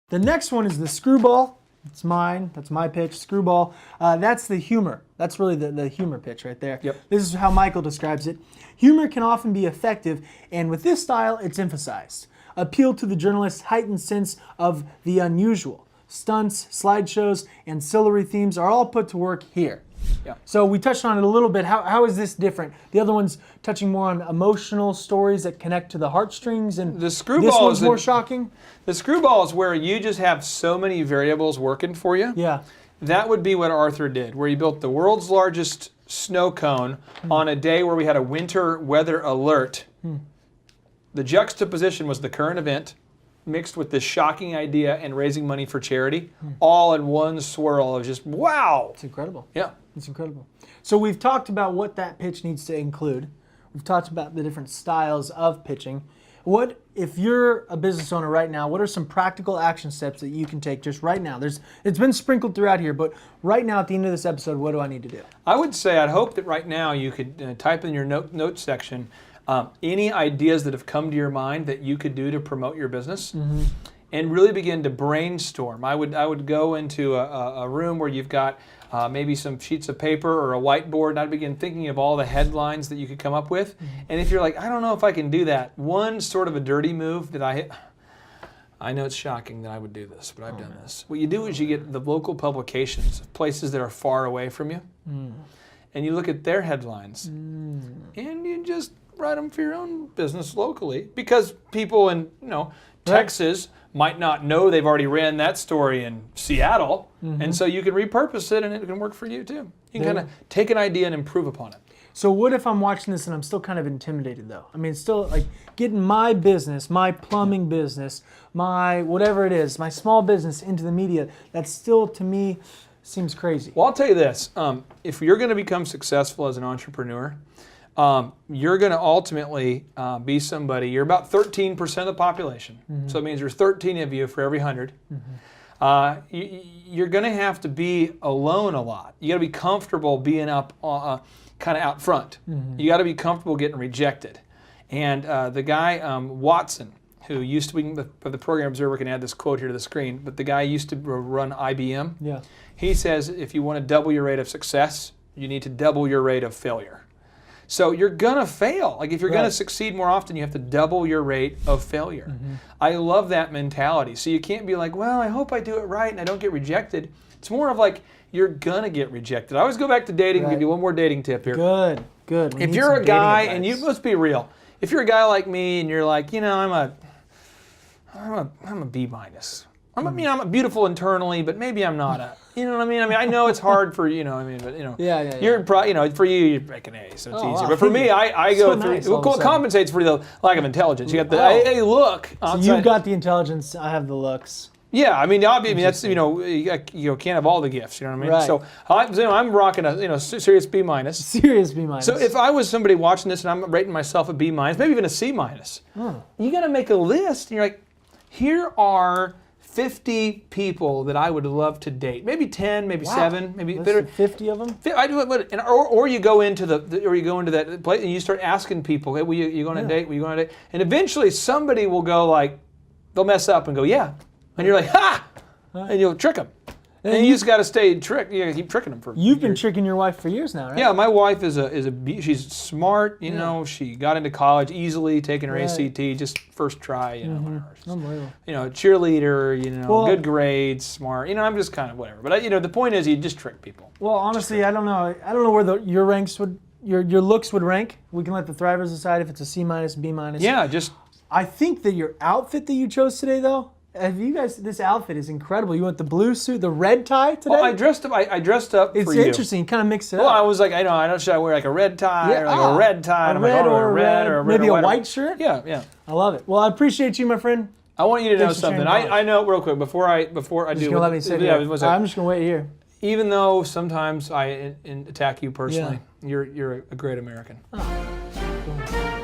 The next one is the screwball. It's mine. That's my pitch. Screwball. That's the humor. That's really the humor pitch right there. Yep. This is how Michael describes it. Humor can often be effective, and with this style, it's emphasized. Appeal to the journalist's heightened sense of the unusual. Stunts, slideshows, ancillary themes are all put to work here. Yeah. So we touched on it a little bit. How is this different? The other one's touching more on emotional stories that connect to the heartstrings, and The screwball this one's is more shocking. The screwball is where you just have so many variables working for you. Yeah. That would be what Arthur did, where he built the world's largest snow cone on a day where we had a winter weather alert. The juxtaposition was the current event mixed with this shocking idea and raising money for charity, all in one swirl of just, wow. It's incredible. Yeah. It's incredible. So we've talked about what that pitch needs to include. We've talked about the different styles of pitching. What, if you're a business owner right now, what are some practical action steps that you can take just right now? It's been sprinkled throughout here, but right now at the end of this episode, what do I need to do? I would say, I'd hope that right now you could type in your notes section any ideas that have come to your mind that you could do to promote your business, and really begin to brainstorm. I would go into a room where you've got maybe some sheets of paper or a whiteboard, and I'd begin thinking of all the headlines that you could come up with. And if you're like, I don't know if I can do that, one sort of a dirty move that I know it's shocking that I would do this, but I've done this. What you do is you get the local publications of places that are far away from you, and you look at their headlines, and you just write them for your own business locally, because people in Texas might not know they've already ran that story in Seattle, and so you can repurpose it and it can work for you too. You can kind of take an idea and improve upon it. So what if I'm watching this and I'm still kind of intimidated though? I mean, it's still like getting my business, my plumbing business, my whatever it is, my small business into the media, that still to me seems crazy. Well, I'll tell you this, if you're going to become successful as an entrepreneur, you're going to ultimately be somebody, you're about 13% of the population. So it means there's 13 of you for every 100. You're going to have to be alone a lot. You got to be comfortable being up kind of out front. You got to be comfortable getting rejected. And the guy, Watson, who used to be, the Program Observer can add this quote here to the screen, but the guy used to run IBM. Yeah. He says if you want to double your rate of success, you need to double your rate of failure. So you're going to fail. Like if you're going to succeed more often, you have to double your rate of failure. I love that mentality. So you can't be like, well, I hope I do it right and I don't get rejected. It's more of like, you're going to get rejected. I always go back to dating and give you one more dating tip here. Good. If you're a guy, and you let's be real, if you're a guy like me and you're like, I'm a B minus. I'm a beautiful internally, but maybe I'm not a, you know what I mean? I know it's hard for, but Yeah. You're for you, you're making A, so it's easier. But for me, I go through, what compensates for the lack of intelligence. You got the A look. So you've got the intelligence, I have the looks. Yeah, I mean, obviously, that's, you can't have all the gifts, you know what I mean? Right. So I'm rocking a, serious B minus. Serious B minus. So if I was somebody watching this and I'm rating myself a B minus, maybe even a C minus, you got to make a list, and you're like, here are 50 people that I would love to date. Maybe 10, maybe 7, maybe 50 of them. I do it, or you go into that place and you start asking people, hey, will you go on a date? Will you go on a date? And eventually somebody will go like, they'll mess up and go, yeah, and you're like, ha, and you'll trick them. And you just got to stay trick. You got to keep tricking them for. You've been tricking your wife for years now, right? Yeah, my wife she's smart. She got into college easily, taking her ACT just first try. Unbelievable. Cheerleader. Good grades, smart. I'm just kind of whatever. But the point is, you just trick people. Well, honestly, I don't know where your ranks would, your looks would rank. We can let the Thrivers decide if it's a C minus, B minus. Yeah, I think that your outfit that you chose today, though. Have you guys? This outfit is incredible. You went the blue suit, the red tie today. Well, I dressed up. I dressed up for you. It's interesting. You kind of mix it up. Well, I was like, I don't. Should I wear like a red tie or like a red tie? A red or a red, maybe a white shirt. Yeah. I love it. Well, I appreciate you, my friend. I want you to know something. I know real quick before I do. Just gonna let me sit here. I'm just gonna wait here. Even though sometimes I attack you personally, you're a great American. Oh.